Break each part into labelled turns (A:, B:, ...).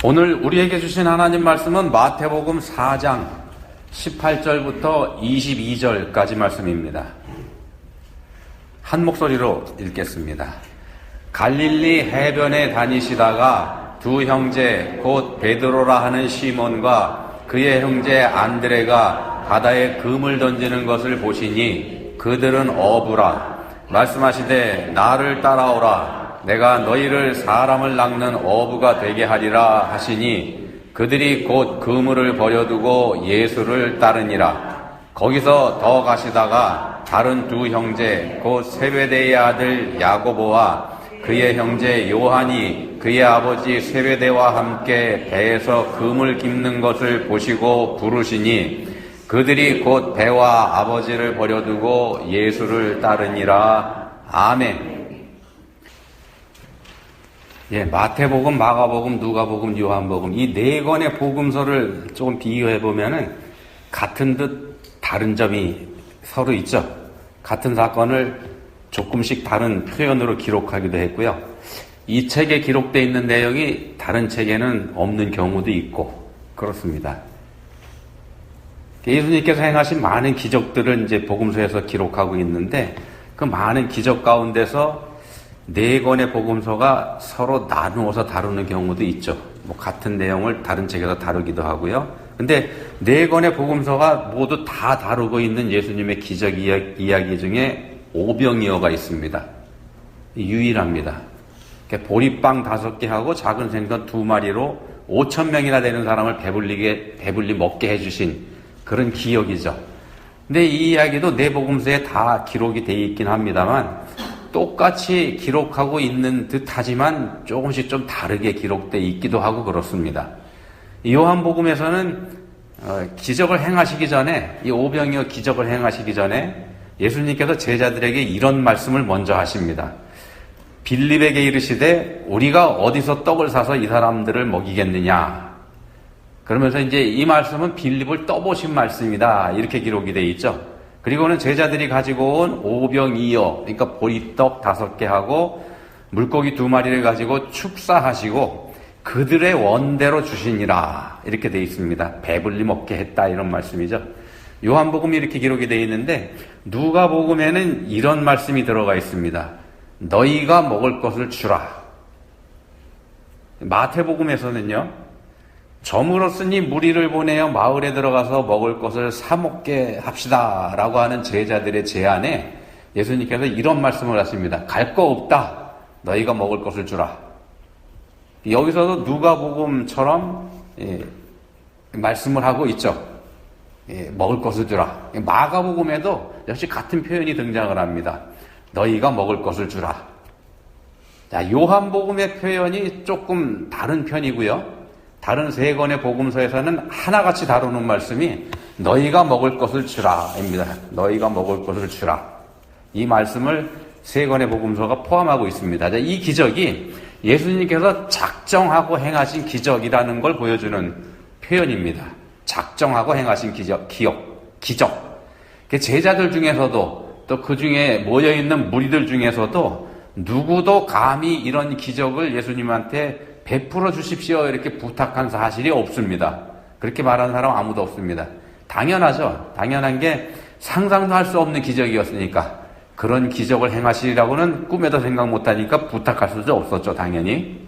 A: 오늘 우리에게 주신 하나님 말씀은 마태복음 4장 18절부터 22절까지 말씀입니다. 한 목소리로 읽겠습니다. 갈릴리 해변에 다니시다가 두 형제 곧 베드로라 하는 시몬과 그의 형제 안드레가 바다에 금을 던지는 것을 보시니 그들은 어부라. 말씀하시되 나를 따라오라. 내가 너희를 사람을 낚는 어부가 되게 하리라 하시니 그들이 곧 그물을 버려두고 예수를 따르니라. 거기서 더 가시다가 다른 두 형제 곧 세베대의 아들 야고보와 그의 형제 요한이 그의 아버지 세베대와 함께 배에서 금을 깁는 것을 보시고 부르시니 그들이 곧 배와 아버지를 버려두고 예수를 따르니라. 아멘. 마태복음, 마가복음, 누가복음, 요한복음 이 네 권의 복음서를 조금 비교해 보면은 같은 듯 다른 점이 서로 있죠. 같은 사건을 조금씩 다른 표현으로 기록하기도 했고요. 이 책에 기록되어 있는 내용이 다른 책에는 없는 경우도 있고 그렇습니다. 예수님께서 행하신 많은 기적들을 이제 복음서에서 기록하고 있는데 그 많은 기적 가운데서 네 권의 복음서가 서로 나누어서 다루는 경우도 있죠. 같은 내용을 다른 책에서 다루기도 하고요. 근데 네 권의 복음서가 모두 다 다루고 있는 예수님의 기적 이야기 중에 오병이어가 있습니다. 유일합니다. 보리빵 5개 하고 작은 생선 2마리로 5,000명이나 되는 사람을 배불리 먹게 해주신 그런 기억이죠. 근데 이 이야기도 네 복음서에 다 기록이 되어 있긴 합니다만 똑같이 기록하고 있는 듯 하지만 조금씩 좀 다르게 기록되어 있기도 하고 그렇습니다. 요한복음에서는 기적을 행하시기 전에 이 오병이어 기적을 행하시기 전에 예수님께서 제자들에게 이런 말씀을 먼저 하십니다. 빌립에게 이르시되 우리가 어디서 떡을 사서 이 사람들을 먹이겠느냐. 그러면서 이제 이 말씀은 빌립을 떠보신 말씀이다. 이렇게 기록이 되어 있죠. 그리고는 제자들이 가지고 온 오병이어, 그러니까 보리떡 5개 하고 물고기 2마리를 가지고 축사하시고 그들의 원대로 주시니라. 이렇게 되어 있습니다. 배불리 먹게 했다 이런 말씀이죠. 요한복음이 이렇게 기록이 되어 있는데 누가복음에는 이런 말씀이 들어가 있습니다. 너희가 먹을 것을 주라. 마태복음에서는요. 저물었으니 무리를 보내어 마을에 들어가서 먹을 것을 사 먹게 합시다 라고 하는 제자들의 제안에 예수님께서 이런 말씀을 하십니다. 갈 거 없다. 너희가 먹을 것을 주라. 여기서도 누가복음처럼 말씀을 하고 있죠. 먹을 것을 주라. 마가복음에도 역시 같은 표현이 등장을 합니다. 너희가 먹을 것을 주라. 자, 요한복음의 표현이 조금 다른 편이고요. 다른 3권의 복음서에서는 하나같이 다루는 말씀이 너희가 먹을 것을 주라입니다. 너희가 먹을 것을 주라. 이 말씀을 3권의 복음서가 포함하고 있습니다. 이 기적이 예수님께서 작정하고 행하신 기적이라는 걸 보여주는 표현입니다. 작정하고 행하신 기적. 제자들 중에서도 또 그 중에 모여있는 무리들 중에서도 누구도 감히 이런 기적을 예수님한테 베풀어 주십시오 이렇게 부탁한 사실이 없습니다. 그렇게 말하는 사람 아무도 없습니다. 당연하죠. 당연한 게 상상도 할 수 없는 기적이었으니까 그런 기적을 행하시리라고는 꿈에도 생각 못하니까 부탁할 수도 없었죠. 당연히.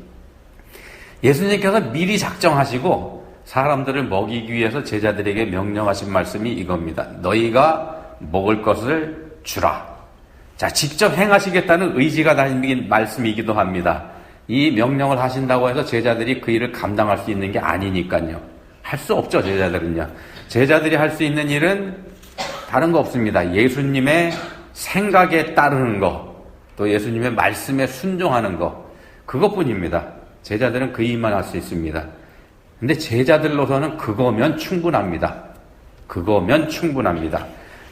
A: 예수님께서 미리 작정하시고 사람들을 먹이기 위해서 제자들에게 명령하신 말씀이 이겁니다. 너희가 먹을 것을 주라. 자, 직접 행하시겠다는 의지가 담긴 말씀이기도 합니다. 이 명령을 하신다고 해서 제자들이 그 일을 감당할 수 있는 게 아니니까요. 할 수 없죠, 제자들은요. 제자들이 할 수 있는 일은 다른 거 없습니다. 예수님의 생각에 따르는 거, 또 예수님의 말씀에 순종하는 거, 그것뿐입니다. 제자들은 그 일만 할 수 있습니다. 근데 제자들로서는 그거면 충분합니다. 그거면 충분합니다.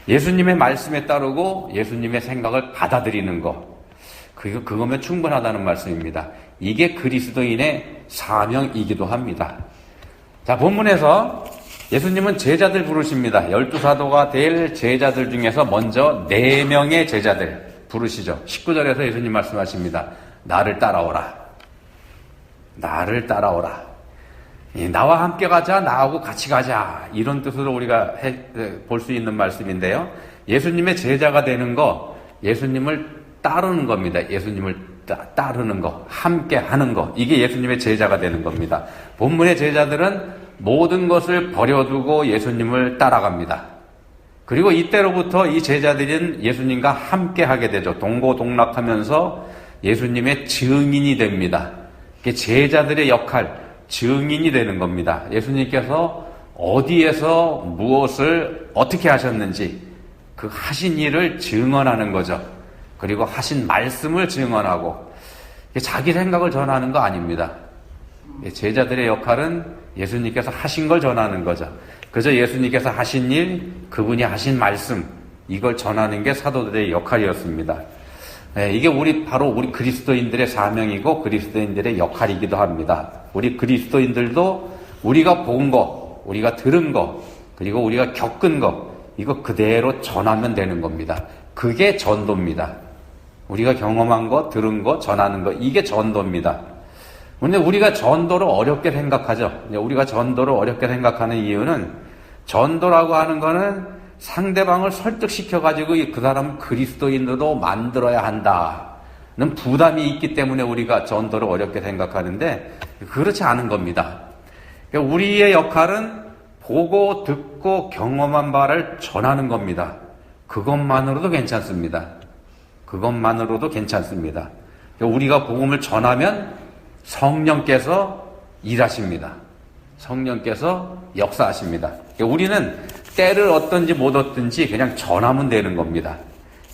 A: 예수님의 말씀에 따르고 예수님의 생각을 받아들이는 거, 그거면 충분하다는 말씀입니다. 이게 그리스도인의 사명이기도 합니다. 자, 본문에서 예수님은 제자들 부르십니다. 12사도가 될 제자들 중에서 먼저 4명의 제자들 부르시죠. 19절에서 예수님 말씀하십니다. 나를 따라오라. 나를 따라오라. 나와 함께 가자, 나하고 같이 가자, 이런 뜻으로 우리가 볼 수 있는 말씀인데요. 예수님의 제자가 되는 거, 예수님을 따르는 겁니다. 예수님을 따르는 거, 함께 하는 거, 이게 예수님의 제자가 되는 겁니다. 본문의 제자들은 모든 것을 버려두고 예수님을 따라갑니다. 그리고 이때로부터 이 제자들은 예수님과 함께 하게 되죠. 동고동락하면서 예수님의 증인이 됩니다. 제자들의 역할, 증인이 되는 겁니다. 예수님께서 어디에서 무엇을 어떻게 하셨는지 그 하신 일을 증언하는 거죠. 그리고 하신 말씀을 증언하고, 자기 생각을 전하는 거 아닙니다. 제자들의 역할은 예수님께서 하신 걸 전하는 거죠. 그저 예수님께서 하신 일, 그분이 하신 말씀, 이걸 전하는 게 사도들의 역할이었습니다. 이게 바로 우리 그리스도인들의 사명이고 그리스도인들의 역할이기도 합니다. 우리 그리스도인들도 우리가 본 거, 우리가 들은 거, 그리고 우리가 겪은 거, 이거 그대로 전하면 되는 겁니다. 그게 전도입니다. 우리가 경험한 거, 들은 거, 전하는 거, 이게 전도입니다. 근데 우리가 전도를 어렵게 생각하죠. 우리가 전도를 어렵게 생각하는 이유는, 전도라고 하는 거는 상대방을 설득시켜가지고 그 사람을 그리스도인으로 만들어야 한다는 부담이 있기 때문에 우리가 전도를 어렵게 생각하는데, 그렇지 않은 겁니다. 우리의 역할은 보고 듣고 경험한 바를 전하는 겁니다. 그것만으로도 괜찮습니다. 그것만으로도 괜찮습니다. 우리가 복음을 전하면 성령께서 일하십니다. 성령께서 역사하십니다. 우리는 때를 얻든지 못 얻든지 그냥 전하면 되는 겁니다.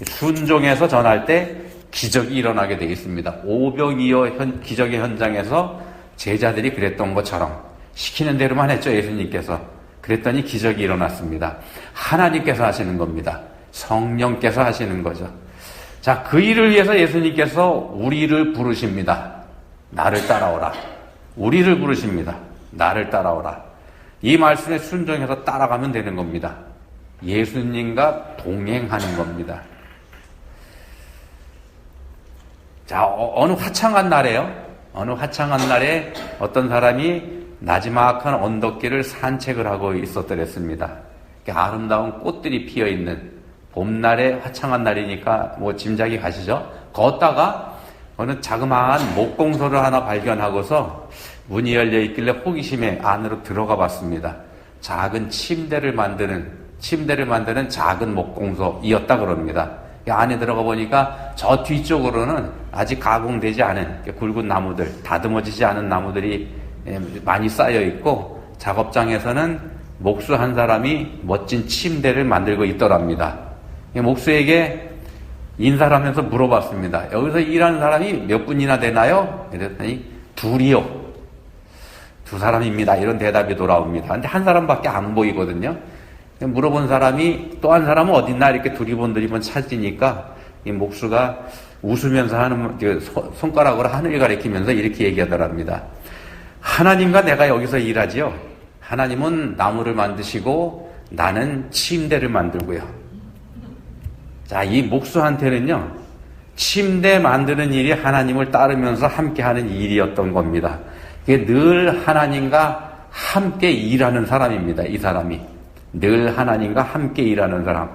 A: 순종해서 전할 때 기적이 일어나게 되어 있습니다. 오병이어 기적의 현장에서 제자들이 그랬던 것처럼 시키는 대로만 했죠. 예수님께서. 그랬더니 기적이 일어났습니다. 하나님께서 하시는 겁니다. 성령께서 하시는 거죠. 자, 그 일을 위해서 예수님께서 우리를 부르십니다. 나를 따라오라. 우리를 부르십니다. 나를 따라오라. 이 말씀에 순종해서 따라가면 되는 겁니다. 예수님과 동행하는 겁니다. 자, 어느 화창한 날에요. 어느 화창한 날에 어떤 사람이 나지막한 언덕길을 산책을 하고 있었더랬습니다. 아름다운 꽃들이 피어있는 봄날에 화창한 날이니까 짐작이 가시죠? 걷다가 어느 자그마한 목공소를 하나 발견하고서 문이 열려 있길래 호기심에 안으로 들어가 봤습니다. 작은 침대를 만드는 작은 목공소이었다 그럽니다. 안에 들어가 보니까 저 뒤쪽으로는 아직 가공되지 않은 굵은 나무들, 다듬어지지 않은 나무들이 많이 쌓여 있고, 작업장에서는 목수 한 사람이 멋진 침대를 만들고 있더랍니다. 목수에게 인사를 하면서 물어봤습니다. 여기서 일하는 사람이 몇 분이나 되나요? 그랬더니 둘이요. 두 사람입니다. 이런 대답이 돌아옵니다. 근데 한 사람밖에 안 보이거든요. 물어본 사람이 또 한 사람은 어딨나 이렇게 두리번 찾으니까 이 목수가 웃으면서 하는 손가락으로 하늘 가리키면서 이렇게 얘기하더랍니다. 하나님과 내가 여기서 일하지요. 하나님은 나무를 만드시고 나는 침대를 만들고요. 자, 이 목수한테는요, 침대 만드는 일이 하나님을 따르면서 함께하는 일이었던 겁니다. 이게 늘 하나님과 함께 일하는 사람입니다. 이 사람이 늘 하나님과 함께 일하는 사람.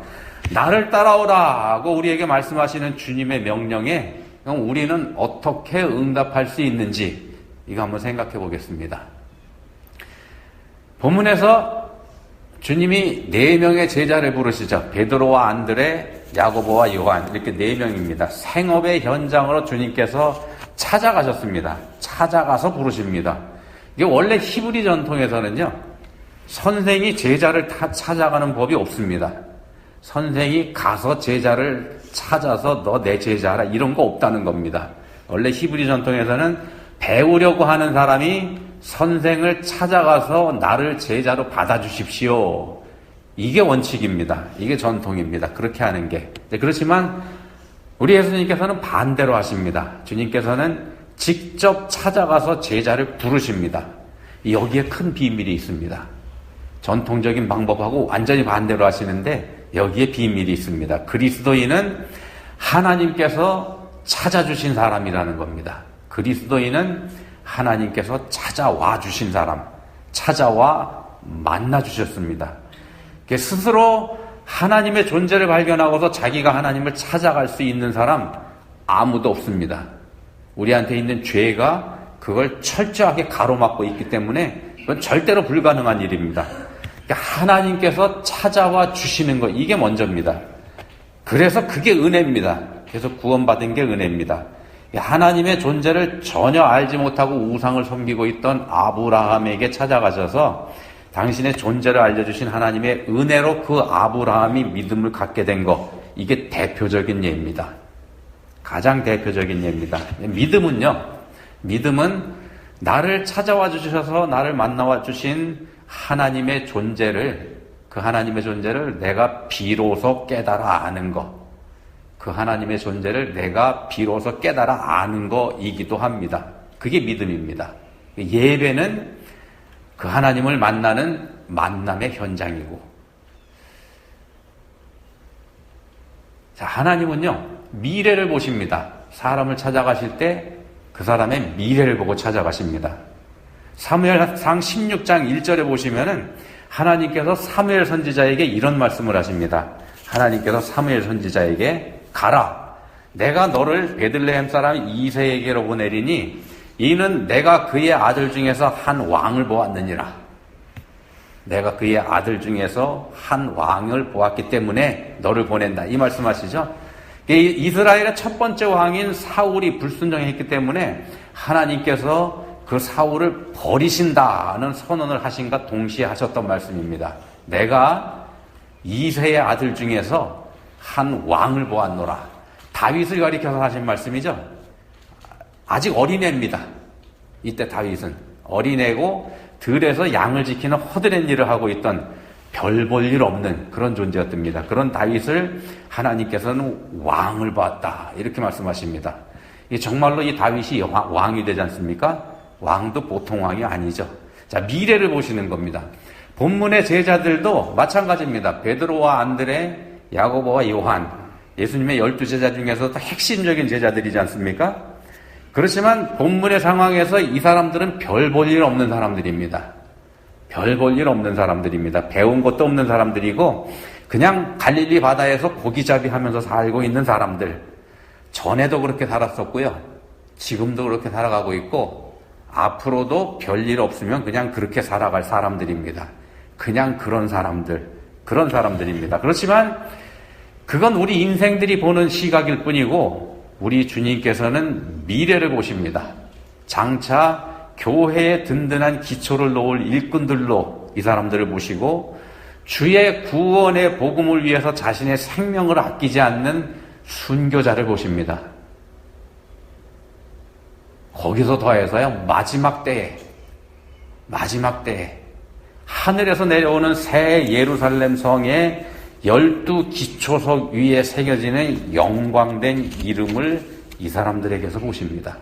A: 나를 따라오라 하고 우리에게 말씀하시는 주님의 명령에 우리는 어떻게 응답할 수 있는지 이거 한번 생각해 보겠습니다. 본문에서 주님이 4명의 제자를 부르시죠. 베드로와 안드레, 야고보와 요한, 이렇게 4명입니다. 생업의 현장으로 주님께서 찾아가셨습니다. 찾아가서 부르십니다. 이게 원래 히브리 전통에서는요, 선생이 제자를 찾아가는 법이 없습니다. 선생이 가서 제자를 찾아서 너 내 제자라 이런 거 없다는 겁니다. 원래 히브리 전통에서는 배우려고 하는 사람이 선생을 찾아가서 나를 제자로 받아주십시오. 이게 원칙입니다. 이게 전통입니다. 그렇게 하는 게. 그렇지만 우리 예수님께서는 반대로 하십니다. 주님께서는 직접 찾아가서 제자를 부르십니다. 여기에 큰 비밀이 있습니다. 전통적인 방법하고 완전히 반대로 하시는데 여기에 비밀이 있습니다. 그리스도인은 하나님께서 찾아주신 사람이라는 겁니다. 그리스도인은 하나님께서 찾아와 주신 사람. 찾아와 만나 주셨습니다. 스스로 하나님의 존재를 발견하고서 자기가 하나님을 찾아갈 수 있는 사람 아무도 없습니다. 우리한테 있는 죄가 그걸 철저하게 가로막고 있기 때문에 그건 절대로 불가능한 일입니다. 하나님께서 찾아와 주시는 것, 이게 먼저입니다. 그래서 그게 은혜입니다. 그래서 구원받은 게 은혜입니다. 하나님의 존재를 전혀 알지 못하고 우상을 섬기고 있던 아브라함에게 찾아가셔서 당신의 존재를 알려주신 하나님의 은혜로 그 아브라함이 믿음을 갖게 된 것, 이게 대표적인 예입니다. 가장 대표적인 예입니다. 믿음은 나를 찾아와 주셔서 나를 만나와 주신 하나님의 존재를, 그 하나님의 존재를 내가 비로소 깨달아 아는 것, 그 하나님의 존재를 내가 비로소 깨달아 아는 것이기도 합니다. 그게 믿음입니다. 예배는 그 하나님을 만나는 만남의 현장이고, 자, 하나님은요 미래를 보십니다. 사람을 찾아가실 때 그 사람의 미래를 보고 찾아가십니다. 사무엘상 16장 1절에 보시면은 하나님께서 사무엘 선지자에게 이런 말씀을 하십니다. 하나님께서 사무엘 선지자에게 가라, 내가 너를 베들레헴 사람 이새에게로 보내리니 이는 내가 그의 아들 중에서 한 왕을 보았느니라. 내가 그의 아들 중에서 한 왕을 보았기 때문에 너를 보낸다, 이 말씀하시죠. 이스라엘의 첫 번째 왕인 사울이 불순종했기 때문에 하나님께서 그 사울을 버리신다는 선언을 하신과 동시에 하셨던 말씀입니다. 내가 이새의 아들 중에서 한 왕을 보았노라. 다윗을 가리켜서 하신 말씀이죠. 아직 어린애입니다. 이때 다윗은 어린애고 들에서 양을 지키는 허드렛 일을 하고 있던 별 볼 일 없는 그런 존재였답니다. 그런 다윗을 하나님께서는 왕을 보았다, 이렇게 말씀하십니다. 정말로 이 다윗이 왕이 되지 않습니까? 왕도 보통 왕이 아니죠. 자, 미래를 보시는 겁니다. 본문의 제자들도 마찬가지입니다. 베드로와 안드레, 야고보와 요한, 예수님의 12제자 중에서도 핵심적인 제자들이지 않습니까? 그렇지만 본문의 상황에서 이 사람들은 별 볼 일 없는 사람들입니다. 별 볼 일 없는 사람들입니다. 배운 것도 없는 사람들이고 그냥 갈릴리 바다에서 고기잡이 하면서 살고 있는 사람들. 전에도 그렇게 살았었고요. 지금도 그렇게 살아가고 있고 앞으로도 별일 없으면 그냥 그렇게 살아갈 사람들입니다. 그냥 그런 사람들입니다. 그렇지만 그건 우리 인생들이 보는 시각일 뿐이고 우리 주님께서는 미래를 보십니다. 장차 교회의 든든한 기초를 놓을 일꾼들로 이 사람들을 보시고 주의 구원의 복음을 위해서 자신의 생명을 아끼지 않는 순교자를 보십니다. 거기서 더해서요, 마지막 때에 하늘에서 내려오는 새 예루살렘 성의 12기초석 위에 새겨지는 영광된 이름을 이 사람들에게서 보십니다.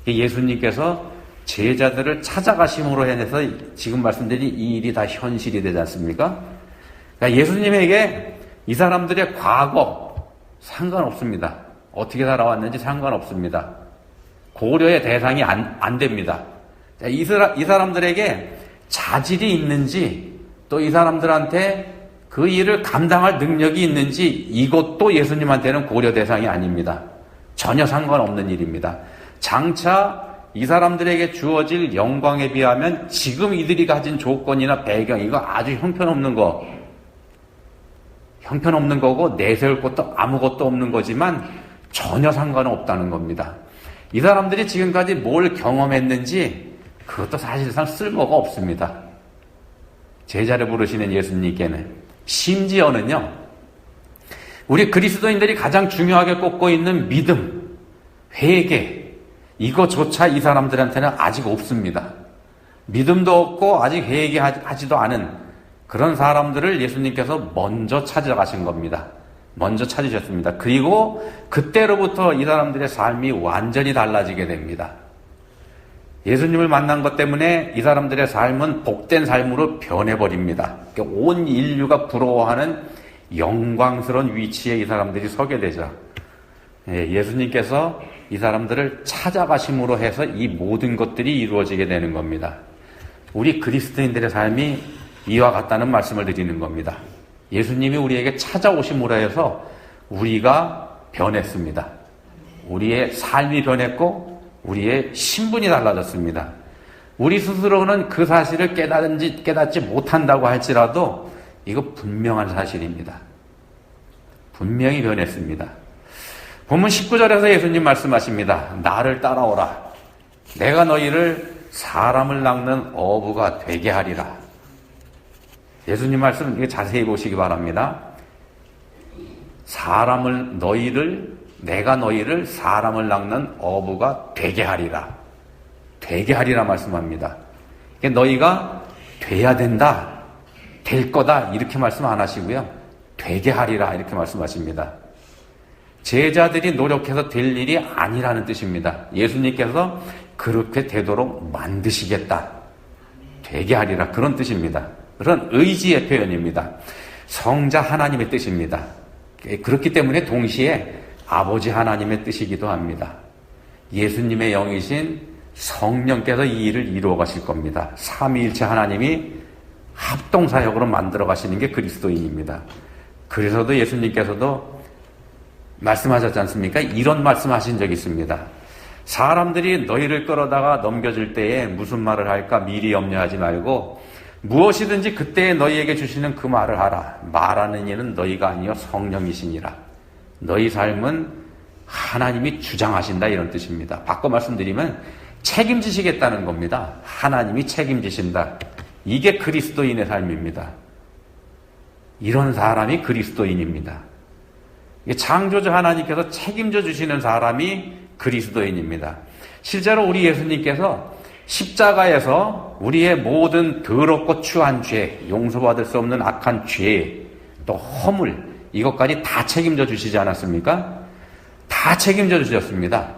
A: 예수님께서 제자들을 찾아가심으로 해서 지금 말씀드린 이 일이 다 현실이 되지 않습니까? 그러니까 예수님에게 이 사람들의 과거 상관없습니다. 어떻게 살아왔는지 상관없습니다. 고려의 대상이 안 됩니다. 이 사람들에게 자질이 있는지 또 이 사람들한테 그 일을 감당할 능력이 있는지 이것도 예수님한테는 고려 대상이 아닙니다. 전혀 상관없는 일입니다. 장차 이 사람들에게 주어질 영광에 비하면 지금 이들이 가진 조건이나 배경, 이거 아주 형편없는 거고 내세울 것도 아무것도 없는 거지만 전혀 상관없다는 겁니다. 이 사람들이 지금까지 뭘 경험했는지 그것도 사실상 쓸모가 없습니다. 제자를 부르시는 예수님께는. 심지어는요, 우리 그리스도인들이 가장 중요하게 꼽고 있는 믿음, 회개, 이거조차 이 사람들한테는 아직 없습니다. 믿음도 없고 아직 회개하지도 않은 그런 사람들을 예수님께서 먼저 찾아가신 겁니다. 먼저 찾으셨습니다. 그리고 그때로부터 이 사람들의 삶이 완전히 달라지게 됩니다. 예수님을 만난 것 때문에 이 사람들의 삶은 복된 삶으로 변해버립니다. 온 인류가 부러워하는 영광스러운 위치에 이 사람들이 서게 되죠. 예수님께서 이 사람들을 찾아가심으로 해서 이 모든 것들이 이루어지게 되는 겁니다. 우리 그리스도인들의 삶이 이와 같다는 말씀을 드리는 겁니다. 예수님이 우리에게 찾아오심으로 해서 우리가 변했습니다. 우리의 삶이 변했고 우리의 신분이 달라졌습니다. 우리 스스로는 그 사실을 깨닫지 못한다고 할지라도 이거 분명한 사실입니다. 분명히 변했습니다. 본문 19절에서 예수님 말씀하십니다. 나를 따라오라. 내가 너희를 사람을 낚는 어부가 되게 하리라. 예수님 말씀 이거 자세히 보시기 바랍니다. 내가 너희를 사람을 낚는 어부가 되게 하리라. 되게 하리라 말씀합니다. 너희가 돼야 된다, 될 거다 이렇게 말씀 안 하시고요. 되게 하리라 이렇게 말씀하십니다. 제자들이 노력해서 될 일이 아니라는 뜻입니다. 예수님께서 그렇게 되도록 만드시겠다, 되게 하리라 그런 뜻입니다. 그런 의지의 표현입니다. 성자 하나님의 뜻입니다. 그렇기 때문에 동시에 아버지 하나님의 뜻이기도 합니다. 예수님의 영이신 성령께서 이 일을 이루어 가실 겁니다. 삼위일체 하나님이 합동사역으로 만들어 가시는 게 그리스도인입니다. 그래서도 예수님께서도 말씀하셨지 않습니까? 이런 말씀하신 적이 있습니다. 사람들이 너희를 끌어다가 넘겨줄 때에 무슨 말을 할까 미리 염려하지 말고 무엇이든지 그때에 너희에게 주시는 그 말을 하라. 말하는 이는 너희가 아니요 성령이시니라. 너희 삶은 하나님이 주장하신다 이런 뜻입니다. 바꿔 말씀드리면 책임지시겠다는 겁니다. 하나님이 책임지신다. 이게 그리스도인의 삶입니다. 이런 사람이 그리스도인입니다. 창조주 하나님께서 책임져 주시는 사람이 그리스도인입니다. 실제로 우리 예수님께서 십자가에서 우리의 모든 더럽고 추한 죄, 용서받을 수 없는 악한 죄, 또 허물, 이것까지 다 책임져 주시지 않았습니까? 다 책임져 주셨습니다.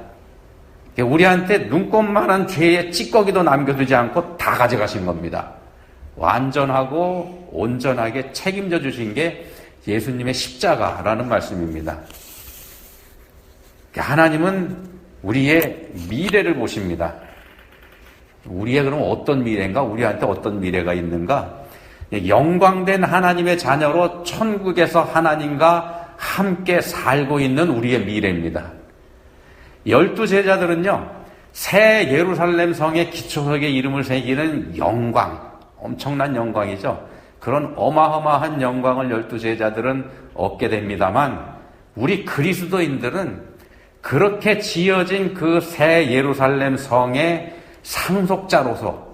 A: 우리한테 눈꼽만한 죄의 찌꺼기도 남겨두지 않고 다 가져가신 겁니다. 완전하고 온전하게 책임져 주신 게 예수님의 십자가라는 말씀입니다. 하나님은 우리의 미래를 보십니다. 우리의 그럼 어떤 미래인가? 우리한테 어떤 미래가 있는가? 영광된 하나님의 자녀로 천국에서 하나님과 함께 살고 있는 우리의 미래입니다. 12제자들은요, 새 예루살렘 성의 기초석에 이름을 새기는 영광, 엄청난 영광이죠. 그런 어마어마한 영광을 12제자들은 얻게 됩니다만, 우리 그리스도인들은 그렇게 지어진 그 새 예루살렘 성의 상속자로서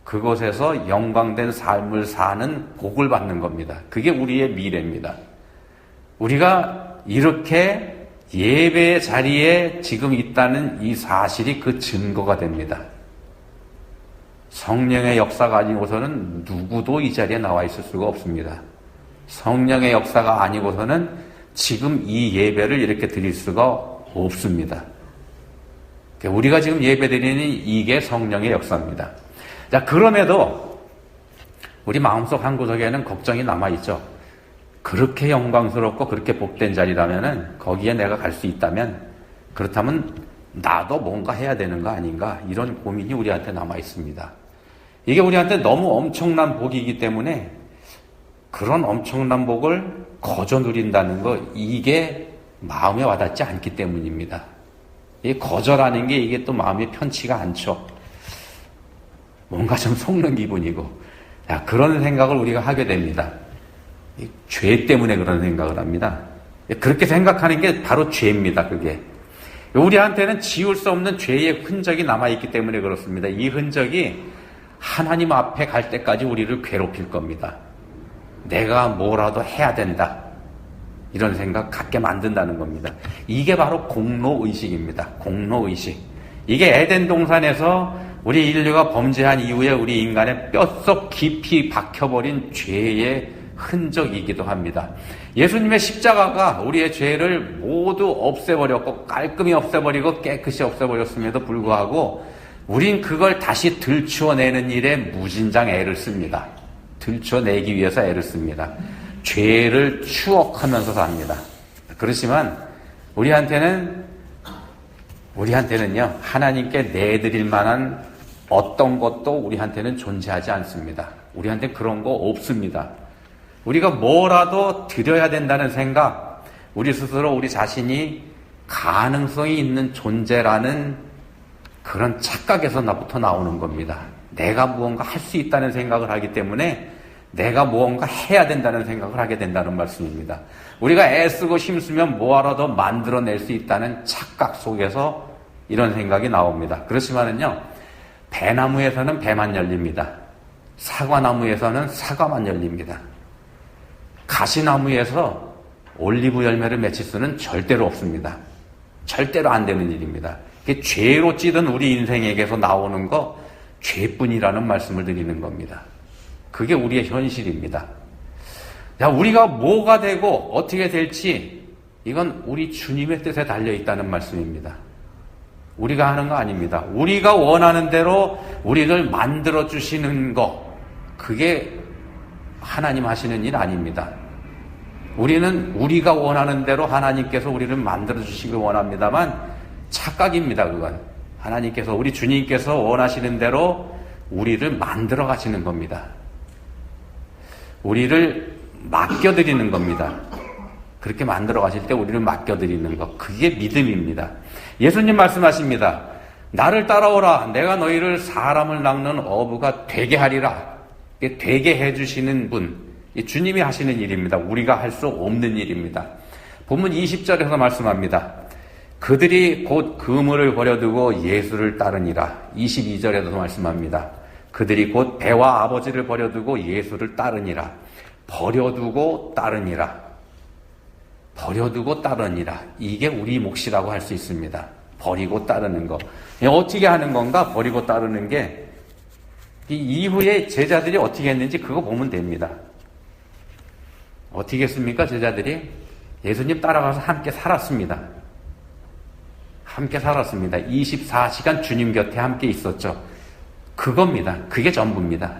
A: 그곳에서 영광된 삶을 사는 복을 받는 겁니다. 그게 우리의 미래입니다. 우리가 이렇게 예배의 자리에 지금 있다는 이 사실이 그 증거가 됩니다. 성령의 역사가 아니고서는 누구도 이 자리에 나와 있을 수가 없습니다. 성령의 역사가 아니고서는 지금 이 예배를 이렇게 드릴 수가 없습니다. 우리가 지금 예배 드리는 이게 성령의 역사입니다. 자, 그럼에도 우리 마음속 한 구석에는 걱정이 남아있죠. 그렇게 영광스럽고 그렇게 복된 자리라면은 거기에 내가 갈 수 있다면 그렇다면 나도 뭔가 해야 되는 거 아닌가 이런 고민이 우리한테 남아 있습니다. 이게 우리한테 너무 엄청난 복이기 때문에 그런 엄청난 복을 거저 누린다는 거 이게 마음에 와닿지 않기 때문입니다. 이 거절하는 게 이게 또 마음이 편치가 않죠. 뭔가 좀 속는 기분이고 그런 생각을 우리가 하게 됩니다. 죄 때문에 그런 생각을 합니다. 그렇게 생각하는 게 바로 죄입니다. 그게 우리한테는 지울 수 없는 죄의 흔적이 남아있기 때문에 그렇습니다. 이 흔적이 하나님 앞에 갈 때까지 우리를 괴롭힐 겁니다. 내가 뭐라도 해야 된다 이런 생각 갖게 만든다는 겁니다. 이게 바로 공로의식입니다. 공로의식. 이게 에덴 동산에서 우리 인류가 범죄한 이후에 우리 인간의 뼛속 깊이 박혀버린 죄의 흔적이기도 합니다. 예수님의 십자가가 우리의 죄를 모두 없애버렸고 깔끔히 없애버리고 깨끗이 없애버렸음에도 불구하고 우린 그걸 다시 들추어내는 일에 무진장 애를 씁니다. 들추어내기 위해서 애를 씁니다. 죄를 추억하면서 삽니다. 그렇지만 우리한테는요 하나님께 내드릴 만한 어떤 것도 우리한테는 존재하지 않습니다. 우리한테 그런 거 없습니다. 우리가 뭐라도 드려야 된다는 생각, 우리 스스로 우리 자신이 가능성이 있는 존재라는 그런 착각에서부터 나오는 겁니다. 내가 무언가 할 수 있다는 생각을 하기 때문에 내가 무언가 해야 된다는 생각을 하게 된다는 말씀입니다. 우리가 애쓰고 힘쓰면 뭐하라도 만들어낼 수 있다는 착각 속에서 이런 생각이 나옵니다. 그렇지만은요, 배나무에서는 배만 열립니다. 사과나무에서는 사과만 열립니다. 가시나무에서 올리브 열매를 맺힐 수는 절대로 없습니다. 절대로 안 되는 일입니다. 죄로 찌든 우리 인생에게서 나오는 거 죄뿐이라는 말씀을 드리는 겁니다. 그게 우리의 현실입니다. 자, 우리가 뭐가 되고 어떻게 될지 이건 우리 주님의 뜻에 달려있다는 말씀입니다. 우리가 하는 거 아닙니다. 우리가 원하는 대로 우리를 만들어주시는 거, 그게 하나님 하시는 일 아닙니다. 우리는 우리가 원하는 대로 하나님께서 우리를 만들어주시길 원합니다만 착각입니다. 그건 하나님께서, 우리 주님께서 원하시는 대로 우리를 만들어 가시는 겁니다. 우리를 맡겨드리는 겁니다. 그렇게 만들어 가실 때 우리를 맡겨드리는 것, 그게 믿음입니다. 예수님 말씀하십니다. 나를 따라오라. 내가 너희를 사람을 낚는 어부가 되게 하리라. 되게 해주시는 분, 주님이 하시는 일입니다. 우리가 할 수 없는 일입니다. 본문 20절에서 말씀합니다. 그들이 곧 그물을 버려두고 예수를 따르니라. 22절에도 말씀합니다. 그들이 곧 배와 아버지를 버려두고 예수를 따르니라. 버려두고 따르니라. 버려두고 따르니라. 이게 우리 몫이라고 할 수 있습니다. 버리고 따르는 거. 어떻게 하는 건가? 버리고 따르는 게, 이 이후에 제자들이 어떻게 했는지 그거 보면 됩니다. 어떻게 했습니까? 제자들이 예수님 따라가서 함께 살았습니다. 함께 살았습니다. 24시간 주님 곁에 함께 있었죠. 그겁니다. 그게 전부입니다.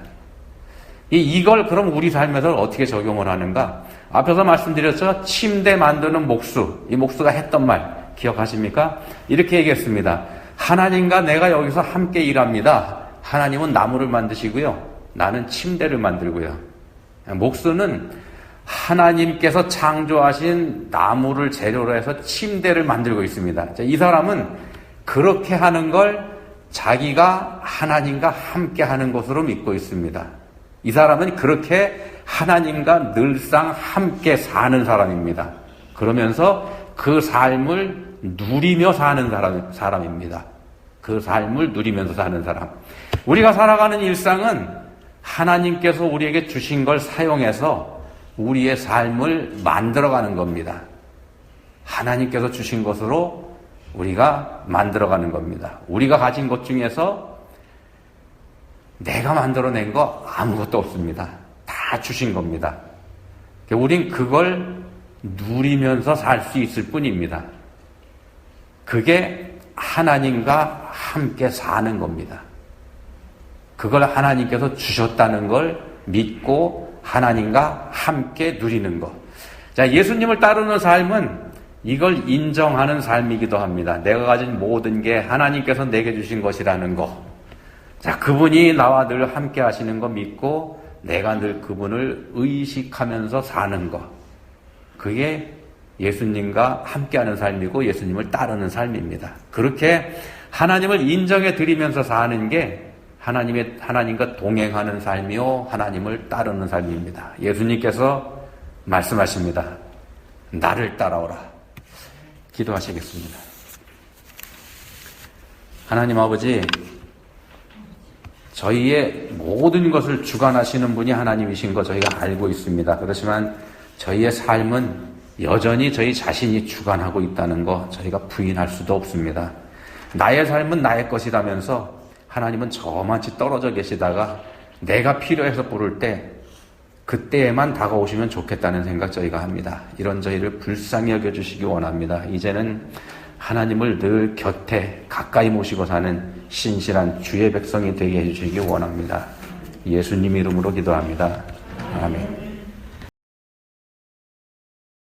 A: 이걸 그럼 우리 삶에서 어떻게 적용을 하는가? 앞에서 말씀드렸죠. 침대 만드는 목수, 이 목수가 했던 말 기억하십니까? 이렇게 얘기했습니다. 하나님과 내가 여기서 함께 일합니다. 하나님은 나무를 만드시고요, 나는 침대를 만들고요. 목수는 하나님께서 창조하신 나무를 재료로 해서 침대를 만들고 있습니다. 이 사람은 그렇게 하는 걸 자기가 하나님과 함께 하는 것으로 믿고 있습니다. 이 사람은 그렇게 하나님과 늘상 함께 사는 사람입니다. 그러면서 그 삶을 누리며 사는 사람입니다. 그 삶을 누리면서 사는 사람. 우리가 살아가는 일상은 하나님께서 우리에게 주신 걸 사용해서 우리의 삶을 만들어가는 겁니다. 하나님께서 주신 것으로 우리가 만들어가는 겁니다. 우리가 가진 것 중에서 내가 만들어낸 거 아무것도 없습니다. 다 주신 겁니다. 우린 그걸 누리면서 살 수 있을 뿐입니다. 그게 하나님과 함께 사는 겁니다. 그걸 하나님께서 주셨다는 걸 믿고 하나님과 함께 누리는 것. 자, 예수님을 따르는 삶은 이걸 인정하는 삶이기도 합니다. 내가 가진 모든 게 하나님께서 내게 주신 것이라는 것. 자, 그분이 나와 늘 함께 하시는 거 믿고 내가 늘 그분을 의식하면서 사는 것. 그게 예수님과 함께하는 삶이고 예수님을 따르는 삶입니다. 그렇게 하나님을 인정해 드리면서 사는 게 하나님과 동행하는 삶이요, 하나님을 따르는 삶입니다. 예수님께서 말씀하십니다. 나를 따라오라. 기도하시겠습니다. 하나님 아버지, 저희의 모든 것을 주관하시는 분이 하나님이신 거 저희가 알고 있습니다. 그렇지만 저희의 삶은 여전히 저희 자신이 주관하고 있다는 거 저희가 부인할 수도 없습니다. 나의 삶은 나의 것이라면서 하나님은 저만치 떨어져 계시다가 내가 필요해서 부를 때 그때에만 다가오시면 좋겠다는 생각 저희가 합니다. 이런 저희를 불쌍히 여겨주시기 원합니다. 이제는 하나님을 늘 곁에 가까이 모시고 사는 신실한 주의 백성이 되게 해주시기 원합니다. 예수님 이름으로 기도합니다. 아멘.